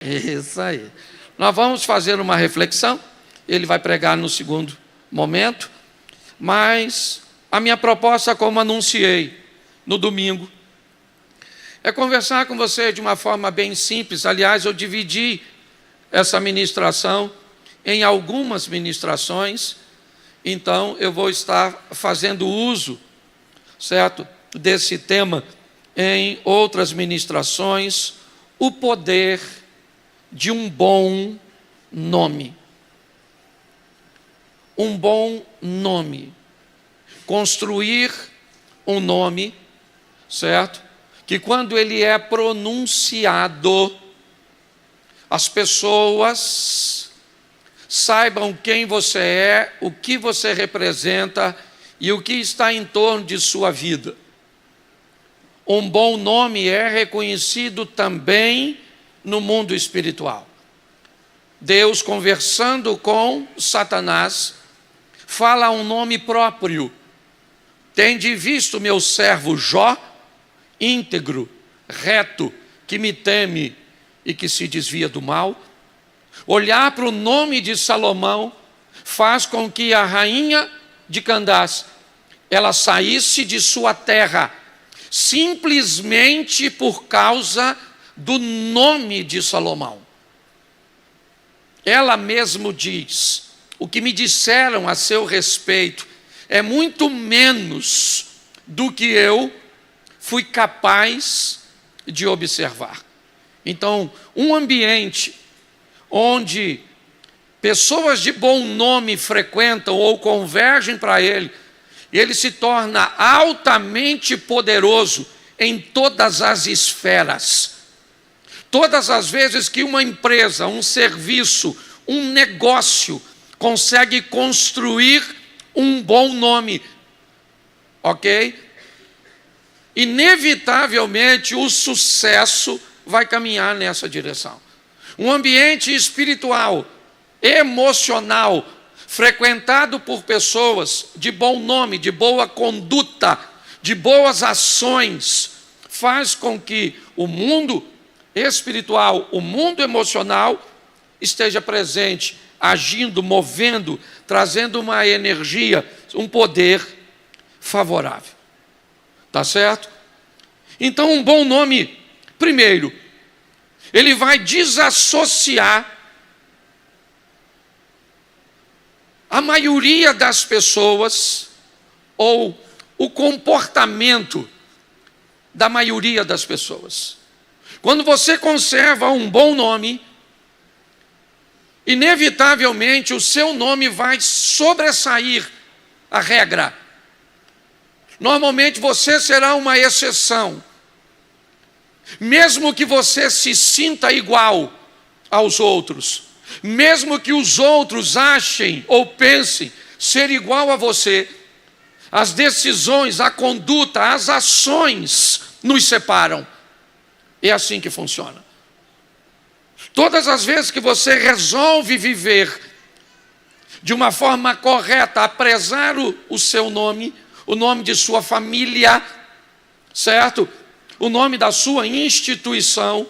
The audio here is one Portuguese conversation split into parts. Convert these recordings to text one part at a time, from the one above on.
Isso aí. Nós vamos fazer uma reflexão. Ele vai pregar no segundo momento. Mas a minha proposta, como anunciei no domingo, é conversar com você de uma forma bem simples. Aliás, eu dividi essa ministração em algumas ministrações. Então, eu vou estar fazendo uso, certo, desse tema em outras ministrações. O poder de um bom nome. Um bom nome. Construir um nome, certo? Que quando ele é pronunciado, as pessoas saibam quem você é, o que você representa e o que está em torno de sua vida. Um bom nome é reconhecido também no mundo espiritual. Deus, conversando com Satanás, fala um nome próprio. Tende visto meu servo Jó, íntegro, reto, que me teme e que se desvia do mal? Olhar para o nome de Salomão faz com que a rainha de Candás, ela saísse de sua terra, simplesmente por causa do nome de Salomão. Ela mesmo diz: o que me disseram a seu respeito é muito menos do que eu fui capaz de observar. Então, um ambiente onde pessoas de bom nome frequentam ou convergem para ele, e ele se torna altamente poderoso em todas as esferas. Todas as vezes que uma empresa, um serviço, um negócio consegue construir um bom nome, ok? Inevitavelmente o sucesso vai caminhar nessa direção. Um ambiente espiritual, emocional, frequentado por pessoas de bom nome, de boa conduta, de boas ações, faz com que o mundo espiritual, o mundo emocional esteja presente, agindo, movendo, trazendo uma energia, um poder favorável. Tá certo? Então, um bom nome, primeiro, ele vai desassociar a maioria das pessoas, ou o comportamento da maioria das pessoas. Quando você conserva um bom nome, inevitavelmente o seu nome vai sobressair a regra. Normalmente você será uma exceção. Mesmo que você se sinta igual aos outros, mesmo que os outros achem ou pensem ser igual a você, as decisões, a conduta, as ações nos separam. É assim que funciona. Todas as vezes que você resolve viver de uma forma correta, aprezar o seu nome, o nome de sua família, certo? O nome da sua instituição,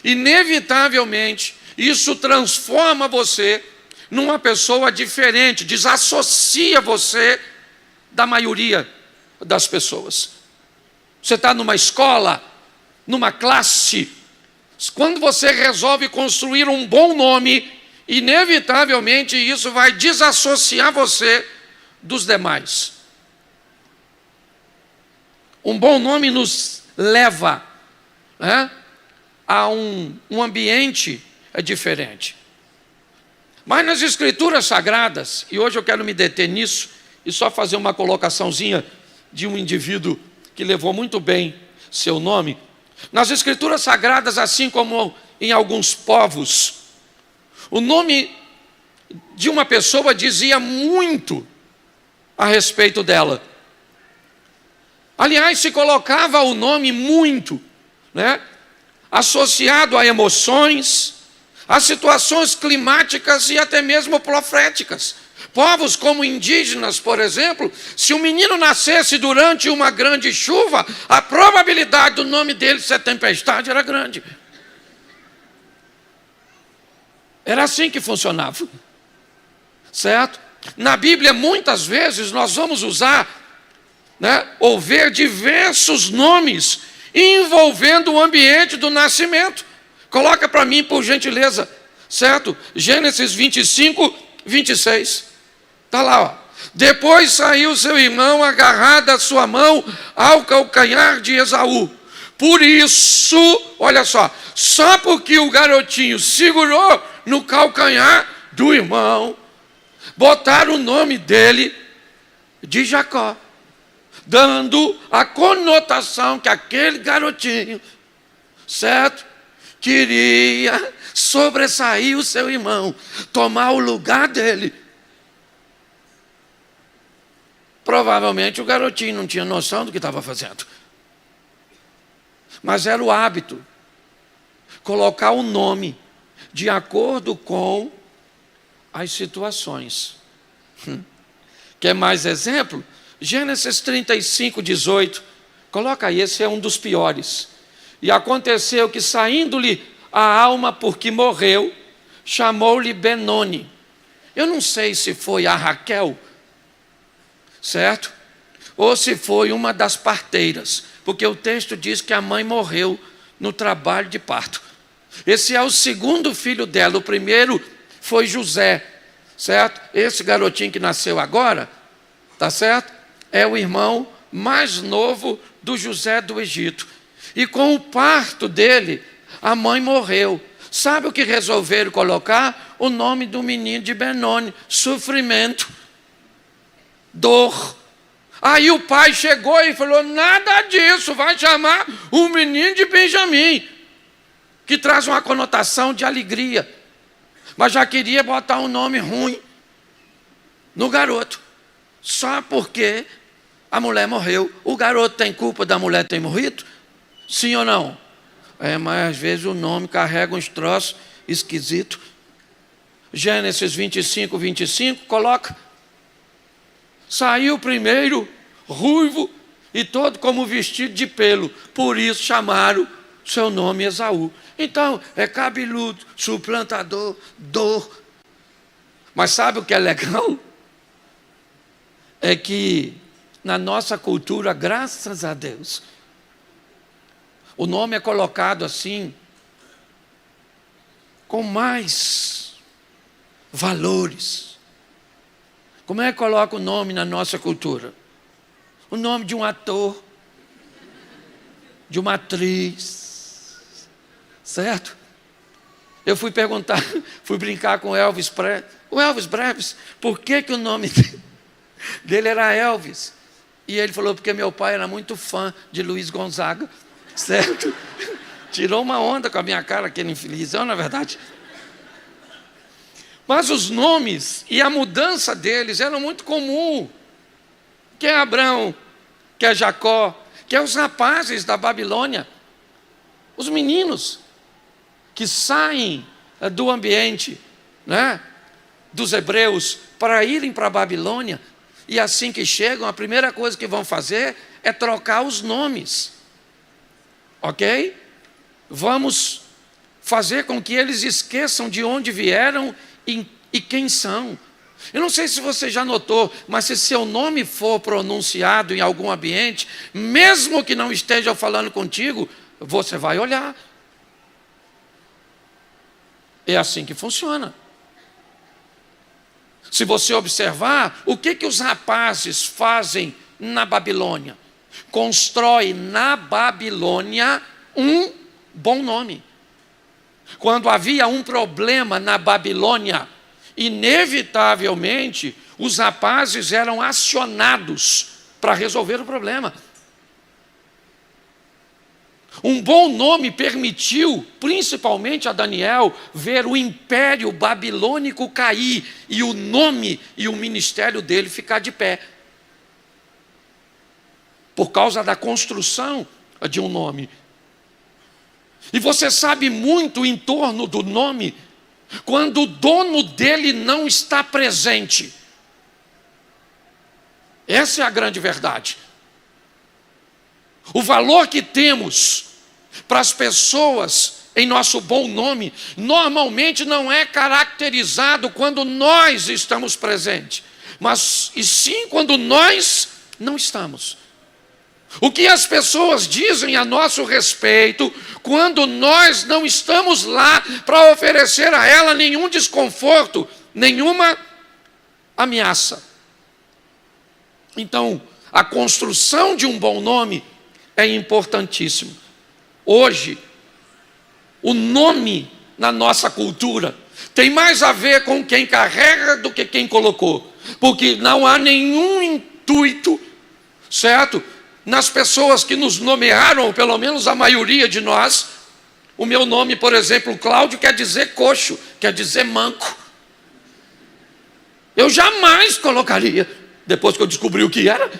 inevitavelmente, isso transforma você numa pessoa diferente, desassocia você da maioria das pessoas. Você está numa escola, numa classe, quando você resolve construir um bom nome, inevitavelmente isso vai desassociar você dos demais. Um bom nome nos leva, né, a um ambiente diferente. Mas nas Escrituras Sagradas, e hoje eu quero me deter nisso, e só fazer uma colocaçãozinha de um indivíduo que levou muito bem seu nome. Nas Escrituras Sagradas, assim como em alguns povos, o nome de uma pessoa dizia muito a respeito dela. Aliás, se colocava o nome muito, né, associado a emoções, a situações climáticas e até mesmo proféticas. Povos como indígenas, por exemplo, se um menino nascesse durante uma grande chuva, a probabilidade do nome dele ser tempestade era grande. Era assim que funcionava, certo? Na Bíblia, muitas vezes, nós vamos usar, ou ver diversos nomes envolvendo o ambiente do nascimento. Coloca para mim, por gentileza, certo? Gênesis 25, 26. Está lá, ó. Depois saiu seu irmão agarrado a sua mão ao calcanhar de Esaú. Por isso, olha só porque o garotinho segurou no calcanhar do irmão, botaram o nome dele de Jacó, dando a conotação que aquele garotinho, certo, queria sobressair o seu irmão, tomar o lugar dele. Provavelmente o garotinho não tinha noção do que estava fazendo. Mas era o hábito, colocar o nome de acordo com as situações. Quer mais exemplo? Gênesis 35, 18. Coloca aí, esse é um dos piores. E aconteceu que, saindo-lhe a alma porque morreu, chamou-lhe Benoni. Eu não sei se foi a Raquel, certo? Ou se foi uma das parteiras, porque o texto diz que a mãe morreu no trabalho de parto. Esse é o segundo filho dela. O primeiro foi José, certo? Esse garotinho que nasceu agora, tá certo? É o irmão mais novo do José do Egito. E com o parto dele, a mãe morreu. Sabe o que resolveram colocar? O nome do menino de Benoni: sofrimento, dor. Aí o pai chegou e falou: nada disso, vai chamar o menino de Benjamim, que traz uma conotação de alegria. Mas já queria botar um nome ruim no garoto, só porque a mulher morreu. O garoto tem culpa da mulher ter morrido? Sim ou não? Mas às vezes o nome carrega uns troços esquisitos. Gênesis 25, 25, coloca. Saiu primeiro, ruivo e todo como vestido de pelo. Por isso chamaram seu nome Esaú. Então, é cabeludo, suplantador, dor. Mas sabe o que é legal? É que na nossa cultura, graças a Deus, o nome é colocado assim, com mais valores. Como é que coloca o nome na nossa cultura? O nome de um ator, de uma atriz, certo? Eu fui brincar com o Elvis Presley, por que o nome dele era Elvis? E ele falou: porque meu pai era muito fã de Luiz Gonzaga, certo? Tirou uma onda com a minha cara, aquele infeliz, não é verdade? Mas os nomes e a mudança deles eram muito comum. Que é Abraão, que é Jacó, que é os rapazes da Babilônia, os meninos que saem do ambiente, dos hebreus, para irem para a Babilônia, e assim que chegam, a primeira coisa que vão fazer é trocar os nomes. Ok? Vamos fazer com que eles esqueçam de onde vieram e quem são. Eu não sei se você já notou, mas se seu nome for pronunciado em algum ambiente, mesmo que não esteja falando contigo, você vai olhar. É assim que funciona. Se você observar, o que os rapazes fazem na Babilônia? Constrói na Babilônia um bom nome. Quando havia um problema na Babilônia, inevitavelmente os rapazes eram acionados para resolver o problema. Um bom nome permitiu, principalmente a Daniel, ver o império babilônico cair e o nome e o ministério dele ficar de pé. Por causa da construção de um nome. E você sabe muito em torno do nome quando o dono dele não está presente. Essa é a grande verdade. O valor que temos para as pessoas em nosso bom nome, normalmente não é caracterizado quando nós estamos presentes, mas e sim quando nós não estamos. O que as pessoas dizem a nosso respeito quando nós não estamos lá para oferecer a ela nenhum desconforto, nenhuma ameaça. Então, a construção de um bom nome é importantíssimo. Hoje, o nome na nossa cultura tem mais a ver com quem carrega do que quem colocou, porque não há nenhum intuito, certo? Nas pessoas que nos nomearam, ou pelo menos a maioria de nós. O meu nome, por exemplo, Cláudio, quer dizer coxo, quer dizer manco. Eu jamais colocaria, depois que eu descobri o que era,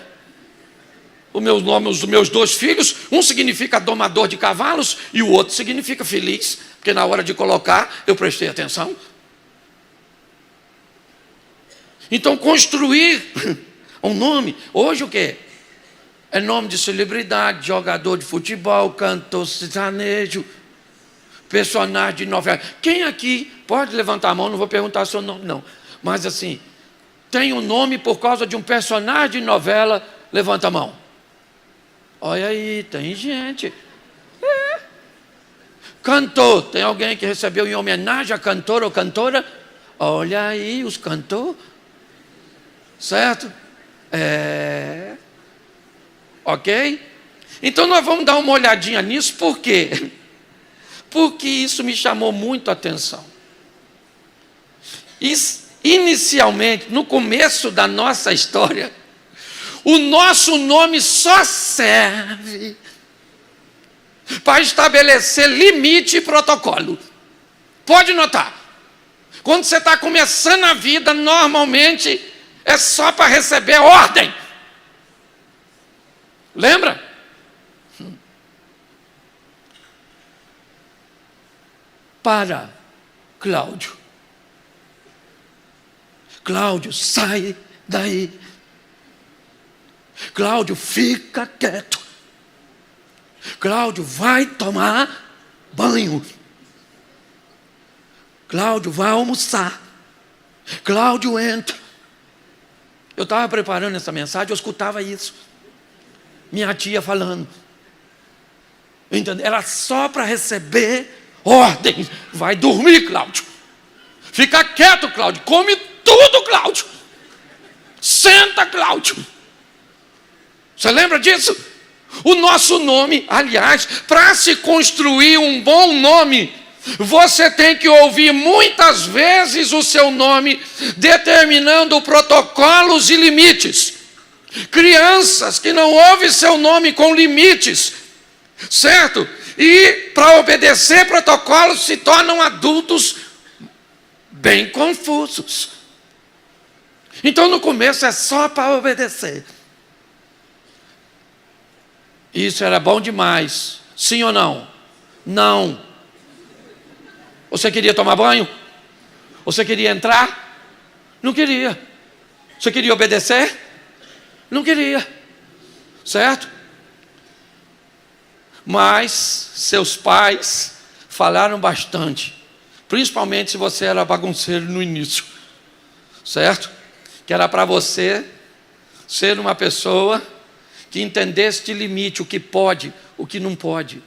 os meus nomes dos meus 2 filhos, um significa domador de cavalos e o outro significa feliz, porque na hora de colocar eu prestei atenção. Então construir um nome, hoje o quê? É nome de celebridade, jogador de futebol, cantor sertanejo, personagem de novela. Quem aqui, pode levantar a mão, não vou perguntar seu nome não, mas assim, tem um nome por causa de um personagem de novela, levanta a mão. Olha aí, tem gente. Cantor, tem alguém que recebeu em homenagem a cantor ou cantora? Olha aí, os cantores. Certo? Ok? Então nós vamos dar uma olhadinha nisso, por quê? Porque isso me chamou muito a atenção. Inicialmente, no começo da nossa história, o nosso nome só serve para estabelecer limite e protocolo. Pode notar, quando você está começando a vida, normalmente é só para receber ordem. Lembra? Para, Cláudio. Cláudio, sai daí. Cláudio, fica quieto. Cláudio, vai tomar banho. Cláudio, vai almoçar. Cláudio, entra. Eu estava preparando essa mensagem, eu escutava isso. Minha tia falando. Entendeu? Era só para receber ordem. Vai dormir, Cláudio. Fica quieto, Cláudio. Come tudo, Cláudio. Senta, Cláudio. Você lembra disso? O nosso nome, aliás, para se construir um bom nome, você tem que ouvir muitas vezes o seu nome, determinando protocolos e limites. Crianças que não ouvem seu nome com limites, certo? E para obedecer protocolos se tornam adultos bem confusos. Então no começo é só para obedecer. Isso era bom demais. Sim ou não? Não. Você queria tomar banho? Você queria entrar? Não queria. Você queria obedecer? Não queria. Certo? Mas seus pais falaram bastante. Principalmente se você era bagunceiro no início. Certo? Que era para você ser uma pessoa que entendesse de limite, o que pode, o que não pode.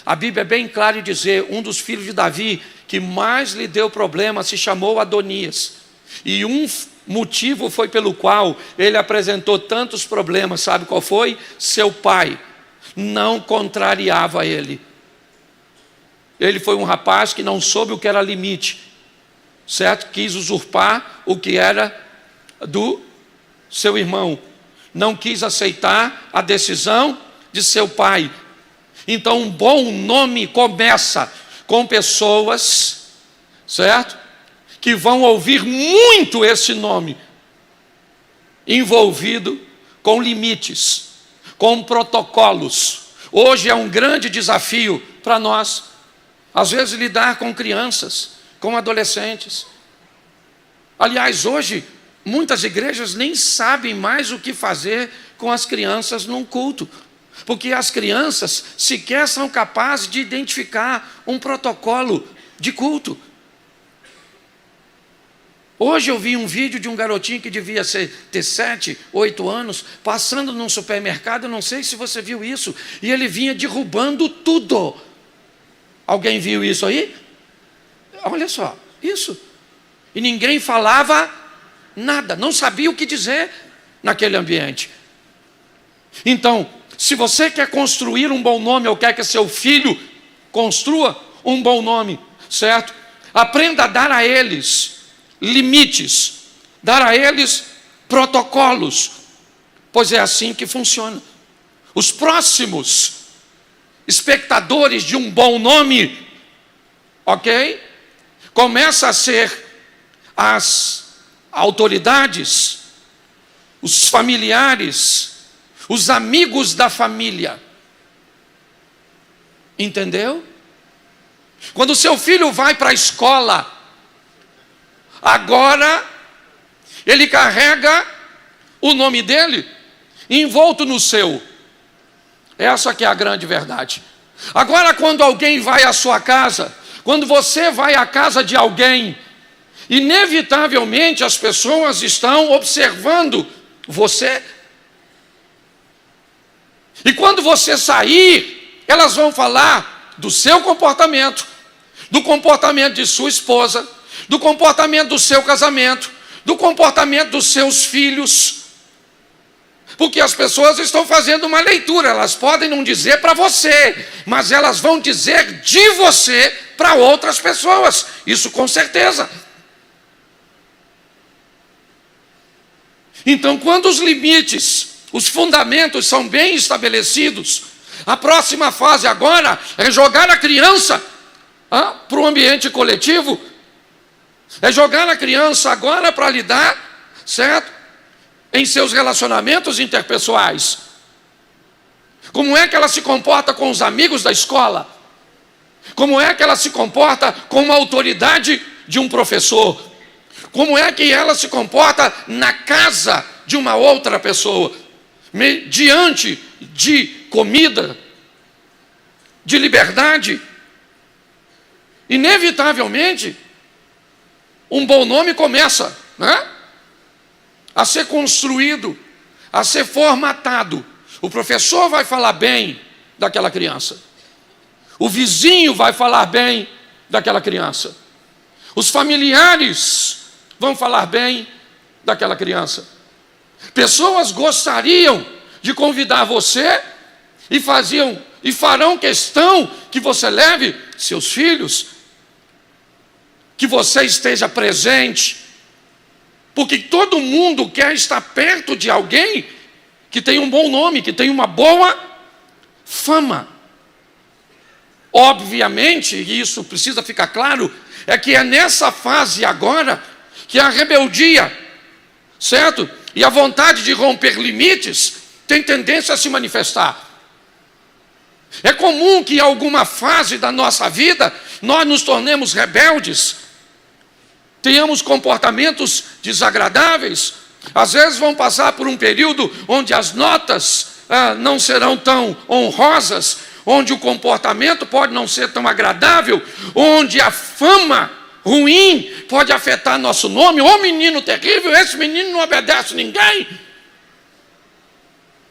A Bíblia é bem clara em dizer, um dos filhos de Davi, que mais lhe deu problema, se chamou Adonias. E um motivo foi pelo qual ele apresentou tantos problemas, sabe qual foi? Seu pai não contrariava ele. Ele foi um rapaz que não soube o que era limite, certo? Quis usurpar o que era do seu irmão. Não quis aceitar a decisão de seu pai. Então, um bom nome começa com pessoas, certo? Que vão ouvir muito esse nome, envolvido com limites, com protocolos. Hoje é um grande desafio para nós, às vezes, lidar com crianças, com adolescentes. Aliás, hoje, muitas igrejas nem sabem mais o que fazer com as crianças num culto. Porque as crianças sequer são capazes de identificar um protocolo de culto. Hoje eu vi um vídeo de um garotinho que devia ter 7, 8 anos, passando num supermercado, eu não sei se você viu isso, e ele vinha derrubando tudo. Alguém viu isso aí? Olha só, isso. E ninguém falava nada, não sabia o que dizer naquele ambiente. Então, se você quer construir um bom nome, ou quer que seu filho construa um bom nome, certo? Aprenda a dar a eles limites, dar a eles protocolos, pois é assim que funciona. Os próximos espectadores de um bom nome, ok? Começa a ser as autoridades, os familiares, os amigos da família. Entendeu? Quando seu filho vai para a escola, agora ele carrega o nome dele envolto no seu. Essa que é a grande verdade. Agora, quando alguém vai à sua casa, quando você vai à casa de alguém, inevitavelmente as pessoas estão observando você. E quando você sair, elas vão falar do seu comportamento, do comportamento de sua esposa, do comportamento do seu casamento, do comportamento dos seus filhos. Porque as pessoas estão fazendo uma leitura, elas podem não dizer para você, mas elas vão dizer de você para outras pessoas, isso com certeza. Então, quando os limites, os fundamentos são bem estabelecidos, a próxima fase agora é jogar a criança para o ambiente coletivo, é jogar a criança agora para lidar, certo? Em seus relacionamentos interpessoais. Como é que ela se comporta com os amigos da escola? Como é que ela se comporta com uma autoridade de um professor? Como é que ela se comporta na casa de uma outra pessoa? Diante de comida, de liberdade. Inevitavelmente, um bom nome começa, né? A ser construído, a ser formatado. O professor vai falar bem daquela criança. O vizinho vai falar bem daquela criança. Os familiares vão falar bem daquela criança. Pessoas gostariam de convidar você e farão questão que você leve seus filhos, que você esteja presente. Porque todo mundo quer estar perto de alguém que tem um bom nome, que tem uma boa fama. Obviamente, e isso precisa ficar claro, é que é nessa fase agora que a rebeldia, certo? E a vontade de romper limites tem tendência a se manifestar. É comum que em alguma fase da nossa vida nós nos tornemos rebeldes, tenhamos comportamentos desagradáveis, às vezes vão passar por um período onde as notas não serão tão honrosas, onde o comportamento pode não ser tão agradável, onde a fama ruim pode afetar nosso nome. Ô menino terrível, esse menino não obedece ninguém.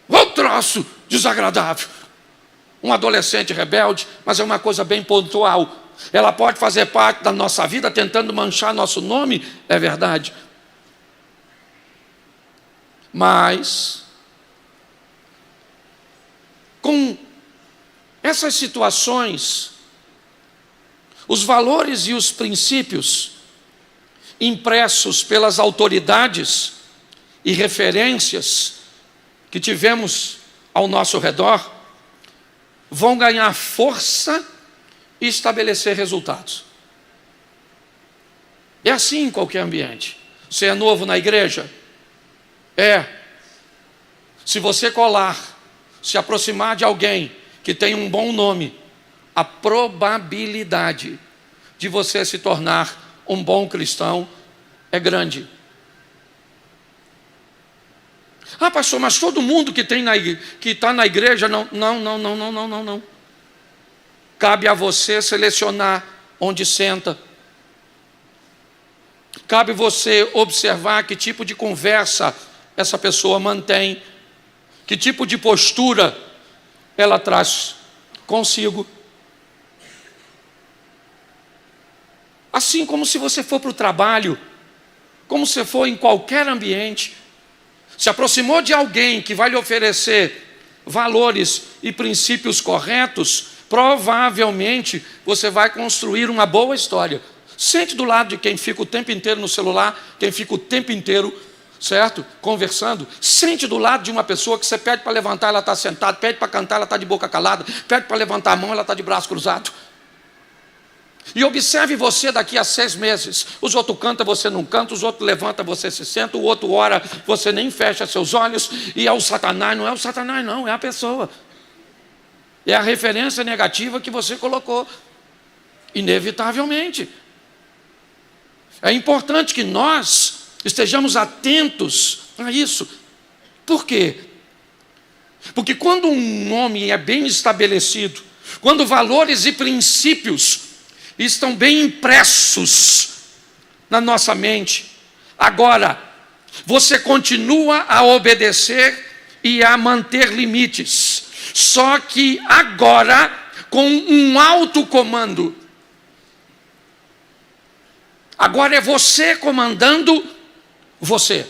Ô troço desagradável. Um adolescente rebelde, mas é uma coisa bem pontual. Ela pode fazer parte da nossa vida tentando manchar nosso nome, é verdade. Mas, com essas situações, os valores e os princípios impressos pelas autoridades e referências que tivemos ao nosso redor vão ganhar força e estabelecer resultados. É assim em qualquer ambiente. Você é novo na igreja? Se você se aproximar de alguém que tem um bom nome, a probabilidade de você se tornar um bom cristão é grande. Ah, pastor, mas todo mundo que está na igreja, não. Cabe a você selecionar onde senta. Cabe você observar que tipo de conversa essa pessoa mantém, que tipo de postura ela traz consigo. Assim como se você for para o trabalho, como se for em qualquer ambiente, se aproximou de alguém que vai lhe oferecer valores e princípios corretos, provavelmente você vai construir uma boa história. Sente do lado de quem fica o tempo inteiro no celular, quem fica o tempo inteiro, certo? Conversando. Sente do lado de uma pessoa que você pede para levantar, ela está sentada, pede para cantar, ela está de boca calada, pede para levantar a mão, ela está de braço cruzado. E observe você daqui a 6 meses. Os outros cantam, você não canta, os outros levantam, você se senta, o outro ora, você nem fecha seus olhos, e é o Satanás. Não é o Satanás não, é a pessoa. É a referência negativa que você colocou, inevitavelmente. É importante que nós estejamos atentos a isso. Por quê? Porque quando um nome é bem estabelecido, quando valores e princípios estão bem impressos na nossa mente, agora você continua a obedecer e a manter limites, só que agora com um alto comando. Agora é você comandando você.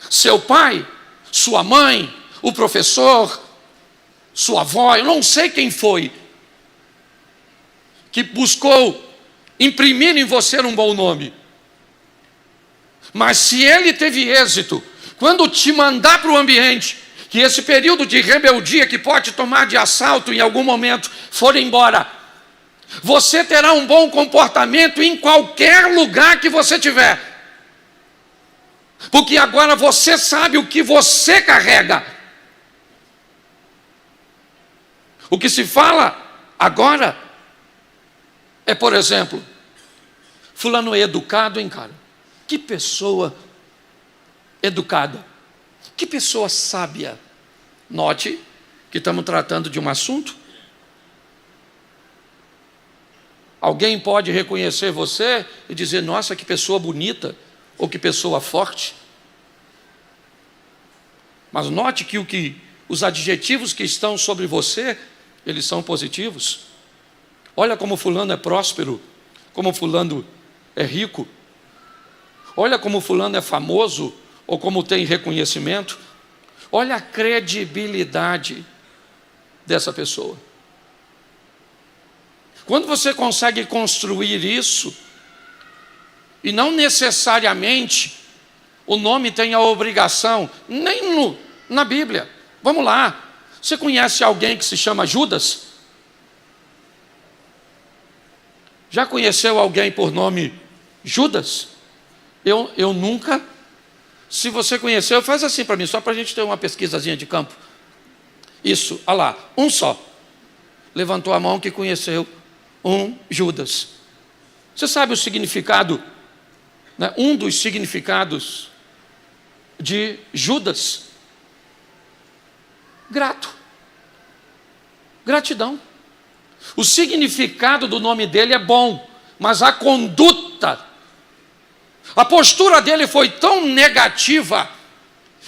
Seu pai, sua mãe, o professor, sua avó, eu não sei quem foi, que buscou imprimir em você um bom nome. Mas se ele teve êxito, quando te mandar para o ambiente, que esse período de rebeldia que pode tomar de assalto em algum momento for embora, você terá um bom comportamento em qualquer lugar que você tiver. Porque agora você sabe o que você carrega. O que se fala agora é, por exemplo, fulano é educado, hein, cara? Que pessoa educada. Que pessoa sábia. Note que estamos tratando de um assunto. Alguém pode reconhecer você e dizer, nossa, que pessoa bonita, ou que pessoa forte. Mas note que os adjetivos que estão sobre você, eles são positivos. Olha como fulano é próspero, como fulano é rico. Olha como fulano é famoso, ou como tem reconhecimento. Olha a credibilidade dessa pessoa. Quando você consegue construir isso, e não necessariamente o nome tem a obrigação, nem na Bíblia. Vamos lá, você conhece alguém que se chama Judas? Já conheceu alguém por nome Judas? Eu nunca. Se você conheceu, faz assim para mim, só para a gente ter uma pesquisazinha de campo. Isso, olha lá, um só. Levantou a mão que conheceu um Judas. Você sabe o significado, né? Um dos significados de Judas? Grato. Gratidão. O significado do nome dele é bom, mas a conduta, a postura dele foi tão negativa,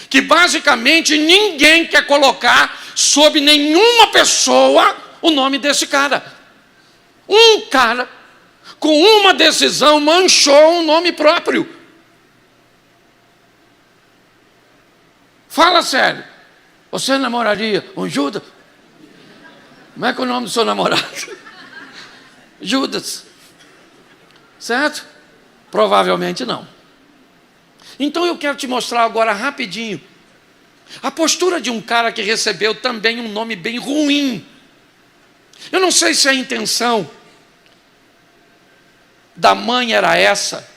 que basicamente ninguém quer colocar sob nenhuma pessoa o nome desse cara. Um cara, com uma decisão, manchou um nome próprio. Fala sério. Você namoraria um Judas? Como é que é o nome do seu namorado? Judas. Certo? Provavelmente não. Então eu quero te mostrar agora rapidinho a postura de um cara que recebeu também um nome bem ruim. Eu não sei se a intenção da mãe era essa,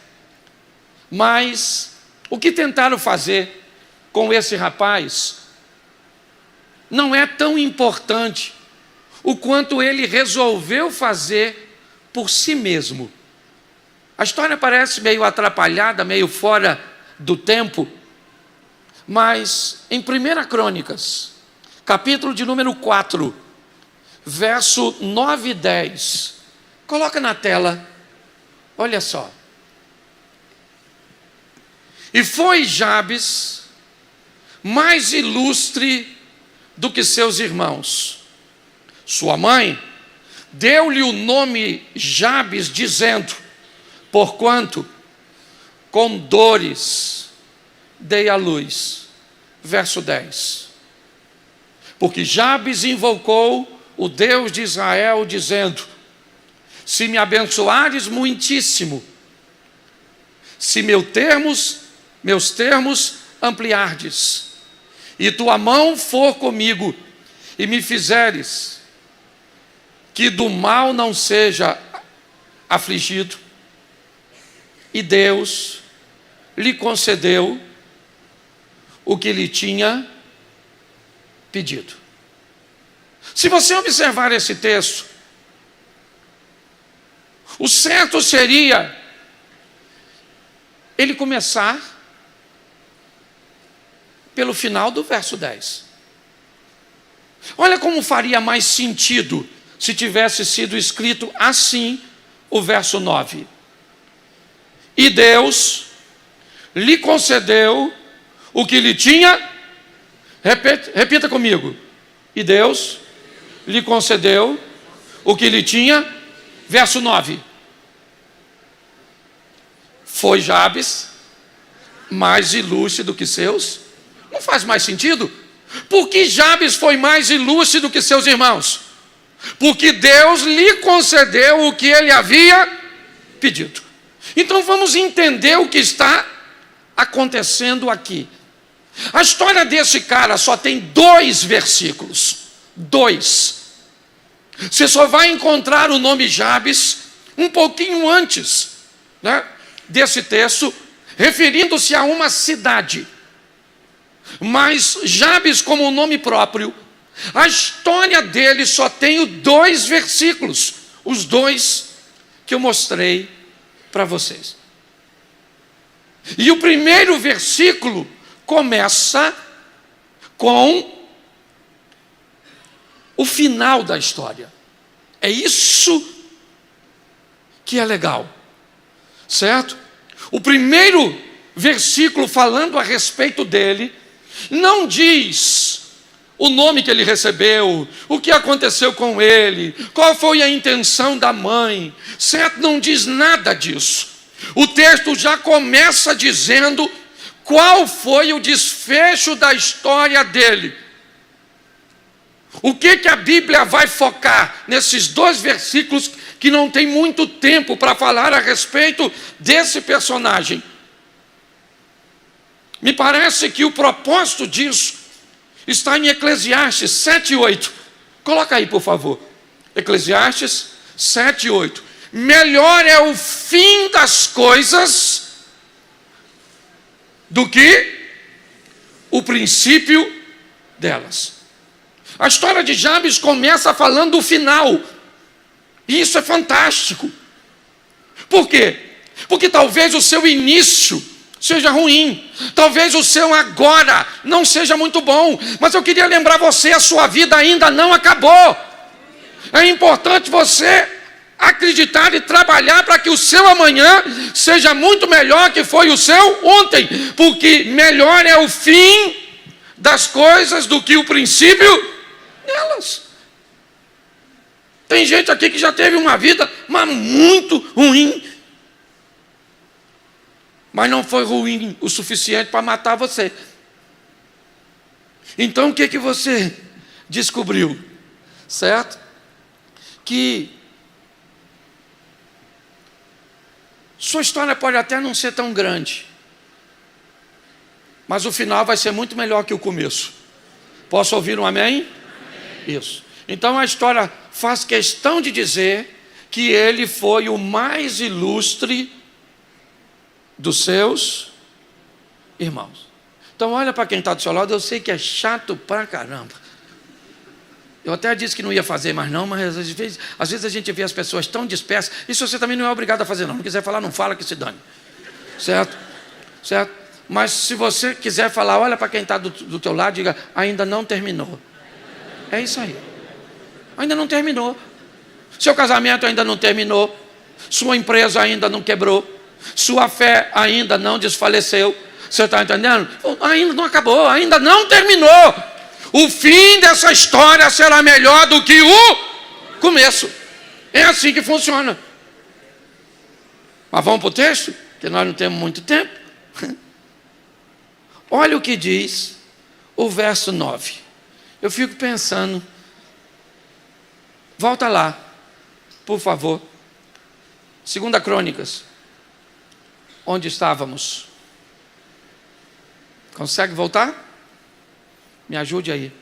mas o que tentaram fazer com esse rapaz não é tão importante o quanto ele resolveu fazer por si mesmo. A história parece meio atrapalhada, meio fora do tempo, Mas em 1 Crônicas, capítulo de número 4, verso 9 e 10, coloca na tela, olha só. E foi Jabes mais ilustre do que seus irmãos. Sua mãe deu-lhe o nome Jabes, dizendo: porquanto com dores dei à luz. Verso 10. Porque Jabes invocou o Deus de Israel, dizendo: se me abençoares muitíssimo, se meus termos ampliardes, e tua mão for comigo, e me fizeres que do mal não seja afligido. E Deus lhe concedeu o que lhe tinha pedido. Se você observar esse texto, o certo seria ele começar pelo final do verso 10. Olha como faria mais sentido se tivesse sido escrito assim o verso 9. E Deus lhe concedeu o que lhe tinha, repita comigo. E Deus lhe concedeu o que lhe tinha, verso 9. Foi Jabes mais ilustre do que seus? Não faz mais sentido? Por que Jabes foi mais ilustre do que seus irmãos? Porque Deus lhe concedeu o que ele havia pedido. Então vamos entender o que está acontecendo aqui. A história desse cara só tem 2 versículos. 2. Você só vai encontrar o nome Jabes um pouquinho antes, né, desse texto, referindo-se a uma cidade. Mas Jabes, como nome próprio, a história dele só tem 2 versículos, os 2 que eu mostrei para vocês. E o primeiro versículo começa com o final da história. É isso que é legal, certo? O primeiro versículo, falando a respeito dele, não diz o nome que ele recebeu, o que aconteceu com ele, qual foi a intenção da mãe, certo? Não diz nada disso. O texto já começa dizendo qual foi o desfecho da história dele. O que a Bíblia vai focar nesses 2 versículos que não tem muito tempo para falar a respeito desse personagem? Me parece que o propósito disso está em Eclesiastes 7:8. Coloca aí, por favor. Eclesiastes 7:8. Melhor é o fim das coisas do que o princípio delas. A história de Jabes começa falando do final. E isso é fantástico. Por quê? Porque talvez o seu início seja ruim, talvez o seu agora não seja muito bom, mas eu queria lembrar você, a sua vida ainda não acabou. É importante você acreditar e trabalhar para que o seu amanhã seja muito melhor que foi o seu ontem, porque melhor é o fim das coisas do que o princípio delas. Tem gente aqui que já teve uma vida mas muito ruim, mas não foi ruim o suficiente para matar você. Então o que você descobriu? Certo? Que sua história pode até não ser tão grande, mas o final vai ser muito melhor que o começo. Posso ouvir um amém? Amém. Isso. Então a história faz questão de dizer que ele foi o mais ilustre dos seus irmãos. Então olha para quem está do seu lado. Eu sei que é chato pra caramba. Eu até disse que não ia fazer, mas às vezes a gente vê as pessoas tão dispersas. Isso você também não é obrigado a fazer, não. Não quiser falar, não fala, que se dane. Certo? Certo? Mas se você quiser falar, olha para quem está do teu lado, diga, ainda não terminou. É isso aí. Ainda não terminou. Seu casamento ainda não terminou. Sua empresa ainda não quebrou. Sua fé ainda não desfaleceu. Você está entendendo? Ainda não acabou, ainda não terminou. O fim dessa história será melhor do que o começo. É assim que funciona. Mas vamos para o texto, que nós não temos muito tempo. Olha o que diz o verso 9. Eu fico pensando. Volta lá, por favor. 2 Crônicas. Onde estávamos? Consegue voltar? Me ajude aí.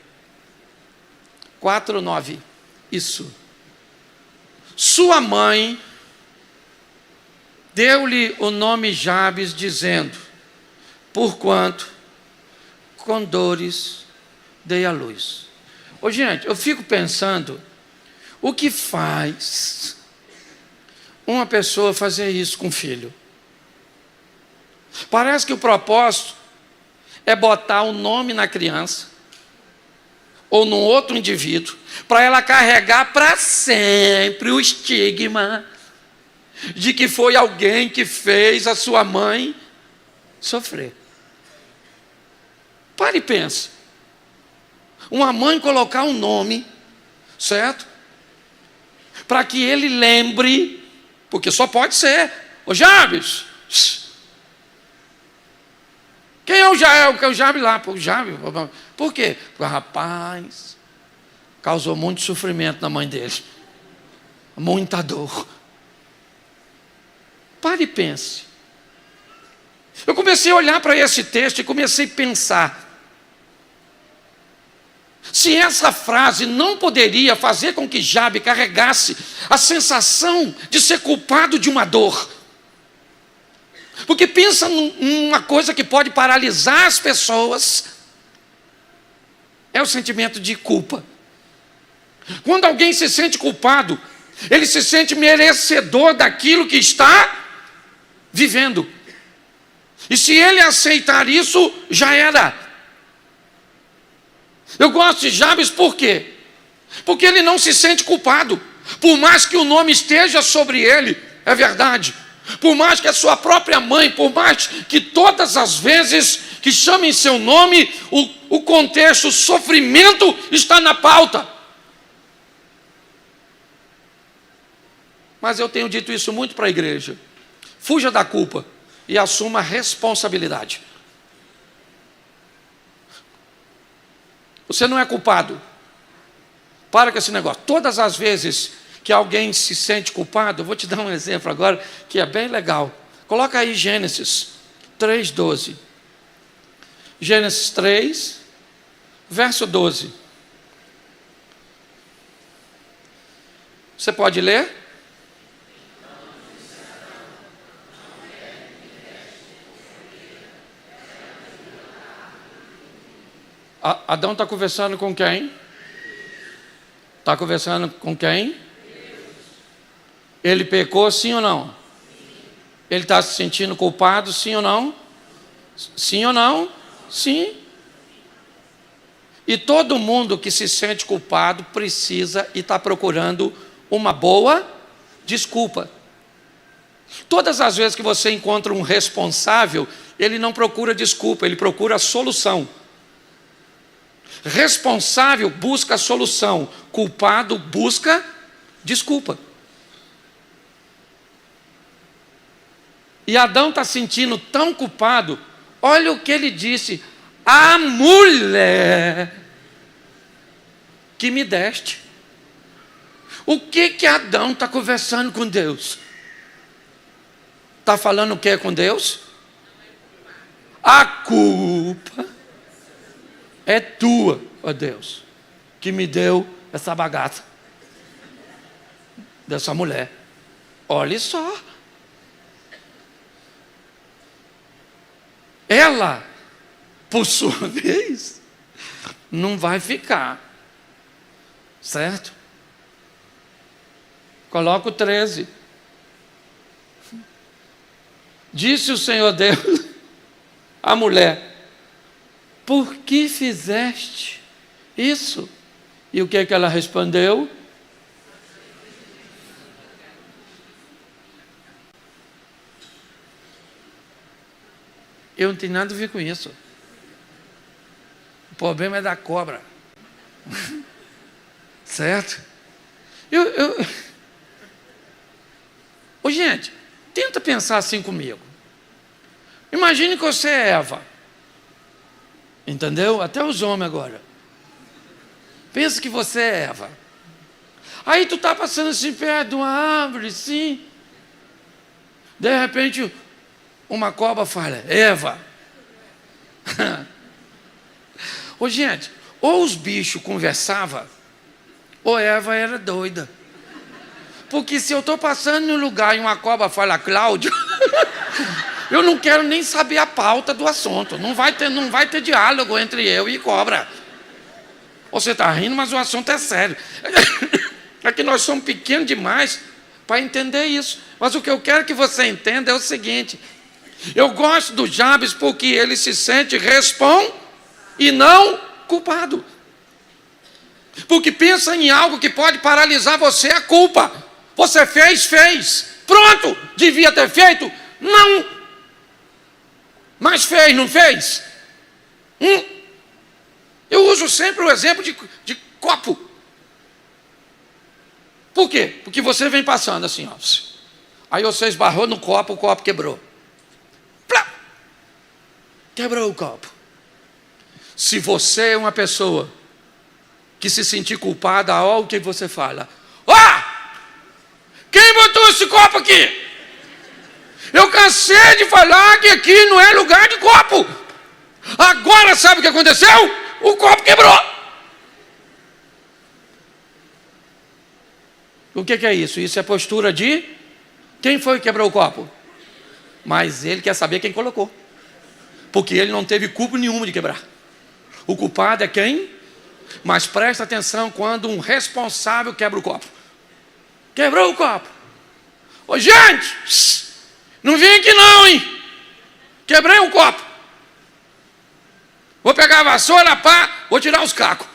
4:9. Isso. Sua mãe deu-lhe o nome Jabes, dizendo: porquanto com dores dei à luz. Ô, gente, eu fico pensando, o que faz uma pessoa fazer isso com o filho? Parece que o propósito é botar o nome na criança ou num outro indivíduo, para ela carregar para sempre o estigma de que foi alguém que fez a sua mãe sofrer. Pare e pense. Uma mãe colocar um nome, certo? Para que ele lembre, porque só pode ser. Ô Jabes, quem é o Jael? Que é o Jabes lá? Pô, o Jabes. Por quê? Porque o rapaz causou muito sofrimento na mãe dele. Muita dor. Pare e pense. Eu comecei a olhar para esse texto e comecei a pensar. Se essa frase não poderia fazer com que Jabe carregasse a sensação de ser culpado de uma dor. Porque pensa numa coisa que pode paralisar as pessoas, é o sentimento de culpa. Quando alguém se sente culpado, ele se sente merecedor daquilo que está vivendo. E se ele aceitar isso, já era. Eu gosto de Jabes por quê? Porque ele não se sente culpado. Por mais que o nome esteja sobre ele, é verdade. Por mais que a sua própria mãe, por mais que todas as vezes que chamem seu nome, o contexto, o sofrimento está na pauta. Mas eu tenho dito isso muito para a igreja. Fuja da culpa e assuma a responsabilidade. Você não é culpado. Para com esse negócio. Todas as vezes que alguém se sente culpado, eu vou te dar um exemplo agora que é bem legal. Coloca aí Gênesis 3:12. Gênesis 3, verso 12. Você pode ler? Adão está conversando com quem? Está conversando com quem? Ele pecou, sim ou não? Ele está se sentindo culpado, sim ou não? Sim ou não? Sim. E todo mundo que se sente culpado precisa e está procurando uma boa desculpa. Todas as vezes que você encontra um responsável, ele não procura desculpa, ele procura solução. Responsável busca solução, culpado busca desculpa. E Adão está sentindo tão culpado, olha o que ele disse: a mulher que me deste. O que Adão está conversando com Deus? Está falando o que com Deus? A culpa é tua, ó Deus, que me deu essa bagaça dessa mulher. Olha só. Ela, por sua vez, não vai ficar. Certo? Coloca o 13. Disse o Senhor Deus a mulher: por que fizeste isso? E o que é que ela respondeu? Eu não tenho nada a ver com isso. O problema é da cobra. Certo? Ô, gente, tenta pensar assim comigo. Imagine que você é Eva. Entendeu? Até os homens agora. Pensa que você é Eva. Aí tu está passando assim perto de uma árvore, sim. De repente, uma cobra fala: Eva. Ô, gente, ou os bichos conversavam, ou Eva era doida. Porque se eu estou passando num lugar e uma cobra fala Cláudio, eu não quero nem saber a pauta do assunto. Não vai ter diálogo entre eu e cobra. Você está rindo, mas o assunto é sério. É que nós somos pequenos demais para entender isso. Mas o que eu quero que você entenda é o seguinte: eu gosto do Jabes porque ele se sente e não culpado. Porque pensa em algo que pode paralisar você, a culpa. Você fez. Pronto, devia ter feito? Não. Mas fez, não fez? Eu uso sempre o exemplo de copo. Por quê? Porque você vem passando assim, ó. Aí você esbarrou no copo, o copo quebrou. Plá! Quebrou o copo. Se você é uma pessoa que se sentir culpada, olha o que você fala: quem botou esse copo aqui? Eu cansei de falar que aqui não é lugar de copo. Agora sabe o que aconteceu? O copo quebrou. O que é isso? Isso é postura de quem foi que quebrou o copo? Mas ele quer saber quem colocou, porque ele não teve culpa nenhuma de quebrar. O culpado é quem? Mas presta atenção quando um responsável quebra o copo. Quebrou o copo. Ô, gente, não vem aqui não, hein? Quebrei um copo. Vou pegar a vassoura, vou tirar os cacos.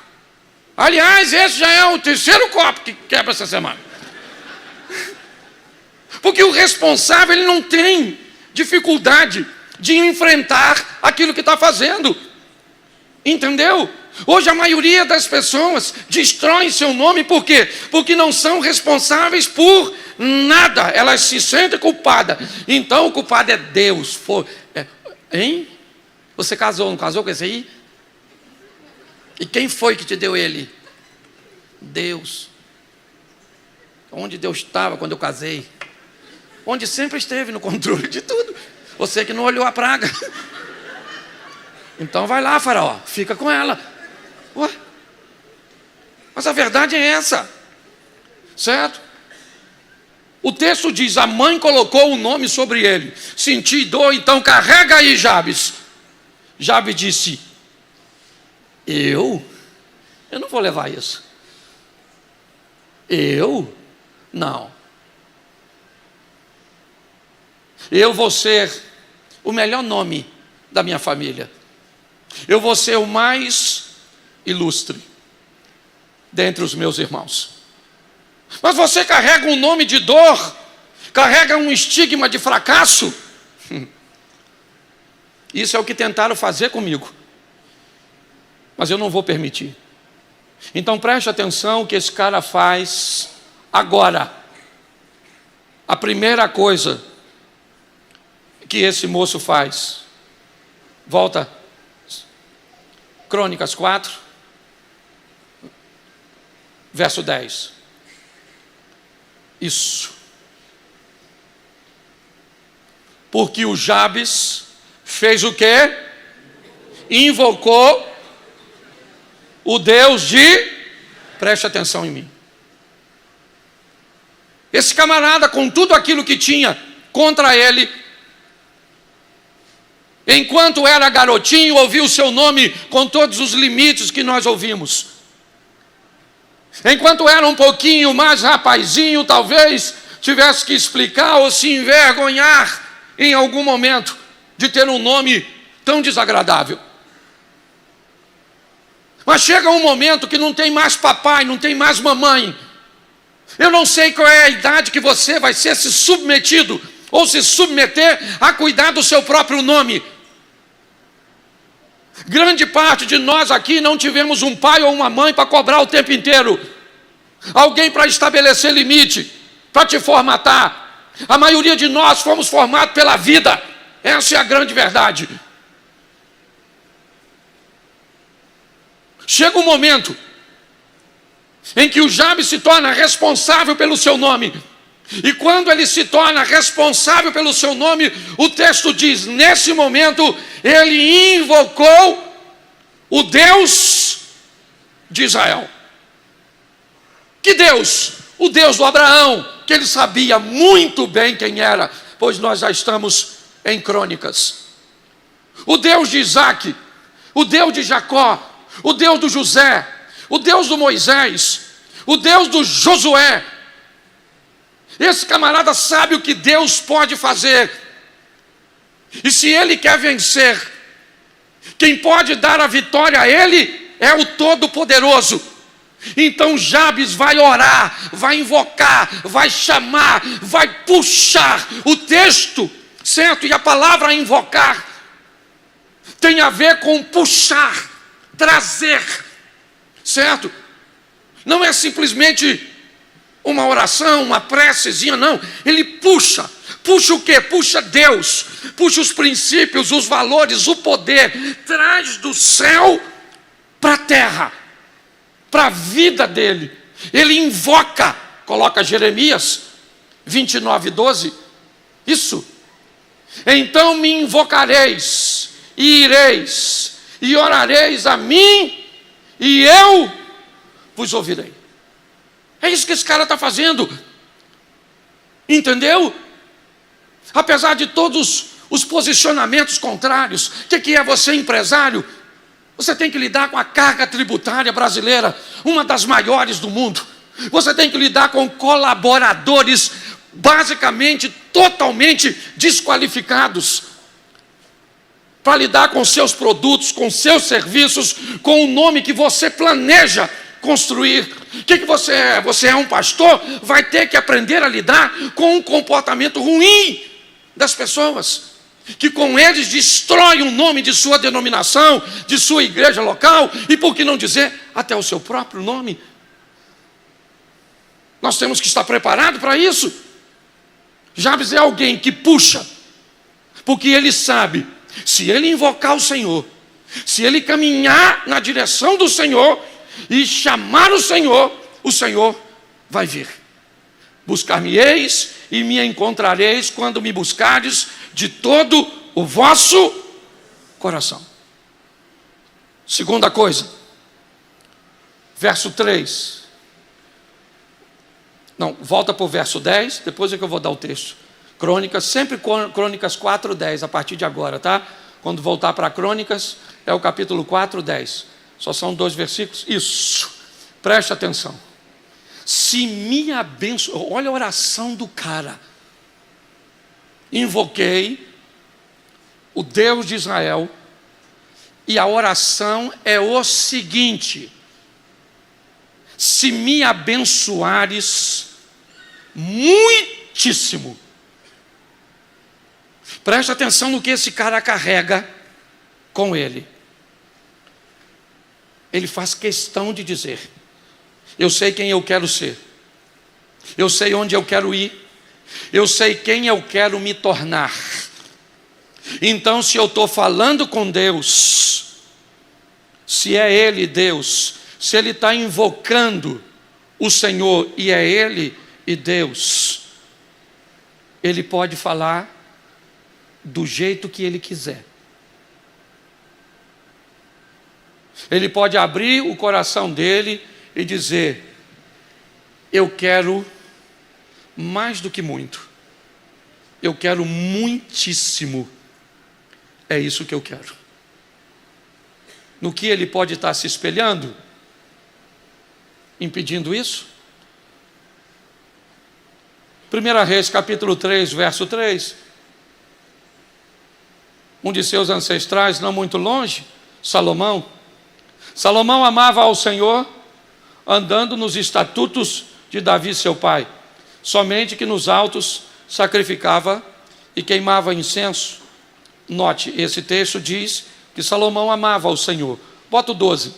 Aliás, esse já é o terceiro copo que quebra essa semana. Porque o responsável, ele não tem dificuldade de enfrentar aquilo que está fazendo. Entendeu? Hoje a maioria das pessoas destrói seu nome, por quê? Porque não são responsáveis por nada, elas se sentem culpadas. Então o culpado é Deus. Hein? Você casou, não casou com esse aí? E quem foi que te deu ele? Deus. Onde Deus estava quando eu casei? Onde sempre esteve no controle de tudo. Você que não olhou a praga. Então vai lá, Faraó, fica com ela. Ué? Mas a verdade é essa, certo? O texto diz: a mãe colocou o nome sobre ele. Senti dor, então carrega aí, Jabes. Jabes disse: eu não vou levar isso. Não. Eu vou ser o melhor nome da minha família. Eu vou ser o mais ilustre dentre os meus irmãos. Mas você carrega um nome de dor, carrega um estigma de fracasso. Isso é o que tentaram fazer comigo, mas eu não vou permitir. Então preste atenção o que esse cara faz agora. A primeira coisa que esse moço faz, volta, Crônicas 4, verso 10. Isso. Porque o Jabes fez o quê? Invocou o Deus de... Preste atenção em mim. Esse camarada, com tudo aquilo que tinha contra ele, enquanto era garotinho, ouviu o seu nome com todos os limites que nós ouvimos. Enquanto era um pouquinho mais rapazinho, talvez tivesse que explicar ou se envergonhar em algum momento de ter um nome tão desagradável. Mas chega um momento que não tem mais papai, não tem mais mamãe. Eu não sei qual é a idade que você vai ser se submetido ou se submeter a cuidar do seu próprio nome. Grande parte de nós aqui não tivemos um pai ou uma mãe para cobrar o tempo inteiro. Alguém para estabelecer limite, para te formatar. A maioria de nós fomos formados pela vida. Essa é a grande verdade. Chega um momento em que o Jabes se torna responsável pelo seu nome. E quando ele se torna responsável pelo seu nome, o texto diz, nesse momento, ele invocou o Deus de Israel. Que Deus? O Deus do Abraão, que ele sabia muito bem quem era, pois nós já estamos em Crônicas. O Deus de Isaac, o Deus de Jacó, o Deus do José, o Deus do Moisés, o Deus do Josué. Esse camarada sabe o que Deus pode fazer. E se ele quer vencer, quem pode dar a vitória a ele é o Todo-Poderoso. Então Jabes vai orar, vai invocar, vai chamar, vai puxar o texto, certo? E a palavra invocar tem a ver com puxar, trazer, certo? Não é simplesmente uma oração, uma precezinha, não. Ele puxa. Puxa o quê? Puxa Deus. Puxa os princípios, os valores, o poder. Traz do céu para a terra, para a vida dele. Ele invoca. Coloca Jeremias 29:12. Isso. Então me invocareis, e ireis, e orareis a mim, e eu vos ouvirei. É isso que esse cara está fazendo. Entendeu? Apesar de todos os posicionamentos contrários. O que é você empresário? Você tem que lidar com a carga tributária brasileira, uma das maiores do mundo. Você tem que lidar com colaboradores basicamente, totalmente desqualificados para lidar com seus produtos, com seus serviços, com o nome que você planeja construir. O que você é? Você é um pastor? Vai ter que aprender a lidar com um comportamento ruim das pessoas, que com eles destrói o nome de sua denominação, de sua igreja local, e por que não dizer, até o seu próprio nome. Nós temos que estar preparados para isso. Jabes é alguém que puxa, porque ele sabe, se ele invocar o Senhor, se ele caminhar na direção do Senhor e chamar o Senhor vai vir. Buscar-me-eis e me encontrareis quando me buscardes de todo o vosso coração. Segunda coisa, verso 3. Não, volta para o verso 10, depois é que eu vou dar o texto. Crônicas, sempre Crônicas 4:10, a partir de agora, tá? Quando voltar para Crônicas, é o capítulo 4:10. Só são 2 versículos. Isso, preste atenção. Se me abençoe, olha a oração do cara. Invoquei o Deus de Israel, e a oração é o seguinte: se me abençoares muitíssimo. Preste atenção no que esse cara carrega com ele. Ele faz questão de dizer: eu sei quem eu quero ser, eu sei onde eu quero ir, eu sei quem eu quero me tornar. Então, se eu estou falando com Deus, se é Ele Deus, se Ele está invocando o Senhor e é Ele e Deus, Ele pode falar do jeito que Ele quiser. Ele pode abrir o coração dele e dizer: eu quero mais do que muito, eu quero muitíssimo, é isso que eu quero. No que ele pode estar se espelhando, impedindo isso? 1 Reis capítulo 3, verso 3. um de seus ancestrais, não muito longe, Salomão. Salomão amava ao Senhor, andando nos estatutos de Davi, seu pai, somente que nos altos sacrificava e queimava incenso. Note, esse texto diz que Salomão amava ao Senhor. Bota o 12.